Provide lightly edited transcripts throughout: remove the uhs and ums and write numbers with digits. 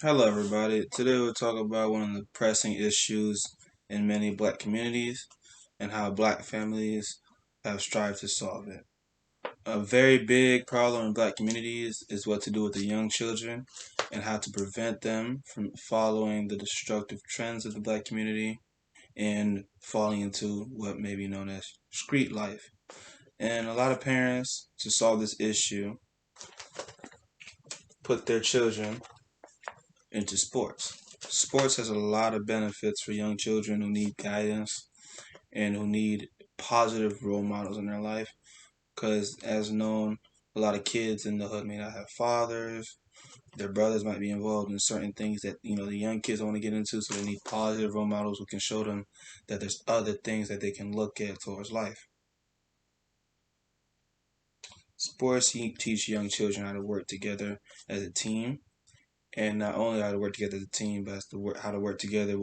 Hello, everybody. Today we'll talk about one of the pressing issues in many black communities and how black families have strived to solve it. A very big problem in black communities is what to do with the young children and how to prevent them from following the destructive trends of the black community and falling into what may be known as street life. And a lot of parents, to solve this issue, put their children into sports. Sports has a lot of benefits for young children who need guidance and who need positive role models in their life. Because, as known, a lot of kids in the hood may not have fathers. Their brothers might be involved in certain things that the young kids don't want to get into, so they need positive role models who can show them that there's other things that they can look at towards life. Sports teach young children how to work together as a team, and not only how to work together as a team, but how to work together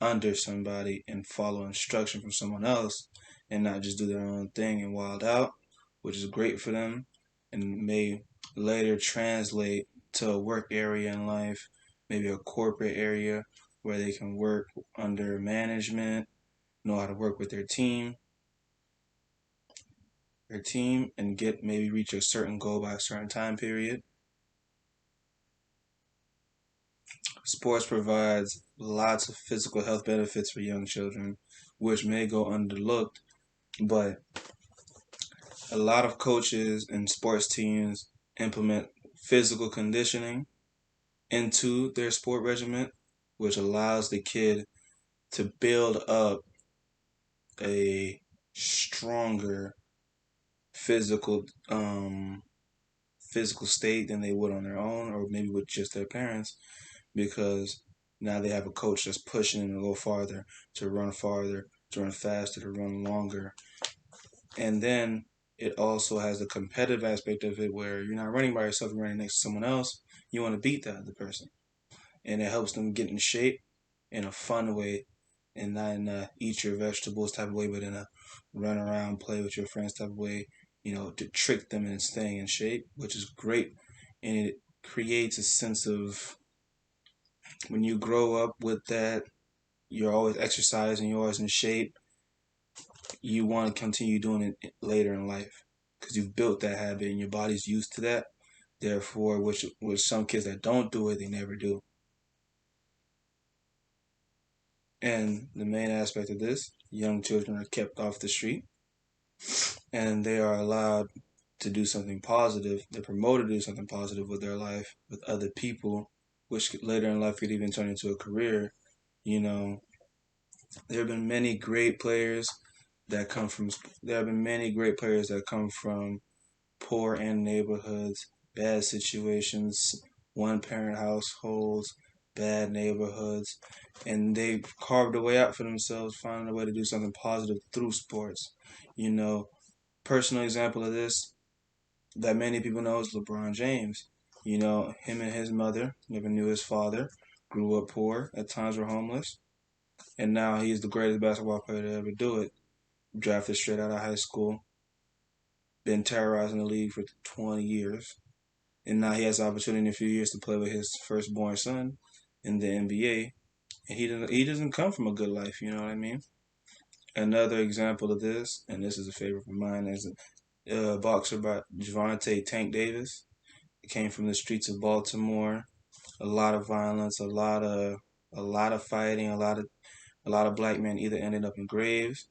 under somebody and follow instruction from someone else, and not just do their own thing and wild out, which is great for them, and may later translate to a work area in life, maybe a corporate area where they can work under management, know how to work with their team, and get maybe reach a certain goal by a certain time period. Sports provides lots of physical health benefits for young children, which may go underlooked, but a lot of coaches and sports teams implement physical conditioning into their sport regimen, which allows the kid to build up a stronger physical physical state than they would on their own or maybe with just their parents, because now they have a coach that's pushing them to go farther, to run faster, to run longer. And then it also has a competitive aspect of it where you're not running by yourself, you're running next to someone else. You want to beat that other person. And it helps them get in shape in a fun way, and not in a eat your vegetables type of way, but in a run around, play with your friends type of way, to trick them into staying in shape, which is great. And it creates a sense of, when you grow up with that, you're always exercising, you're always in shape, you want to continue doing it later in life because you've built that habit and your body's used to that. Therefore, with some kids that don't do it, they never do. And the main aspect of this, young children are kept off the street and they are allowed to do something positive. They're promoted to do something positive with their life, with other people, which later in life could even turn into a career. You know, there have been many great players that come from. There have been many great players that come from poor end neighborhoods, bad situations, one parent households, bad neighborhoods, and they've carved a way out for themselves, finding a way to do something positive through sports. You know, personal example of this that many people know is LeBron James. Him and his mother never knew his father, grew up poor, at times were homeless, and now he's the greatest basketball player to ever do it. Drafted straight out of high school, been terrorizing the league for 20 years, and now he has the opportunity in a few years to play with his firstborn son in the NBA. And he doesn't come from a good life. You know what I mean? Another example of this, and this is a favorite of mine, is a boxer by Gervonta Tank Davis. He came from the streets of Baltimore. A lot of violence, a lot of fighting, a lot of black men either ended up in graves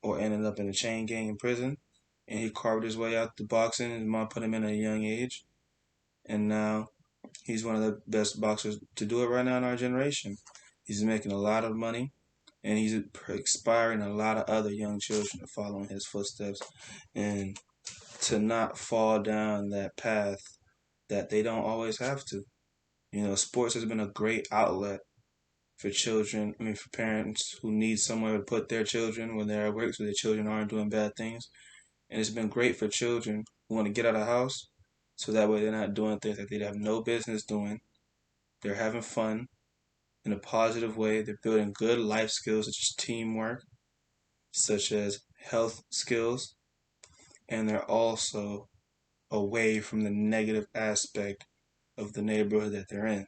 or ended up in a chain gang in prison. And he carved his way out to boxing. His mom put him in at a young age, and now he's one of the best boxers to do it right now in our generation. He's making a lot of money, and he's inspiring a lot of other young children to follow in his footsteps and to not fall down that path that they don't always have to. Sports has been a great outlet for children, for parents who need somewhere to put their children when they're at work so their children aren't doing bad things. And it's been great for children who want to get out of the house so that way they're not doing things that they'd have no business doing. They're having fun in a positive way. They're building good life skills such as teamwork, such as health skills, and they're also away from the negative aspect of the neighborhood that they're in.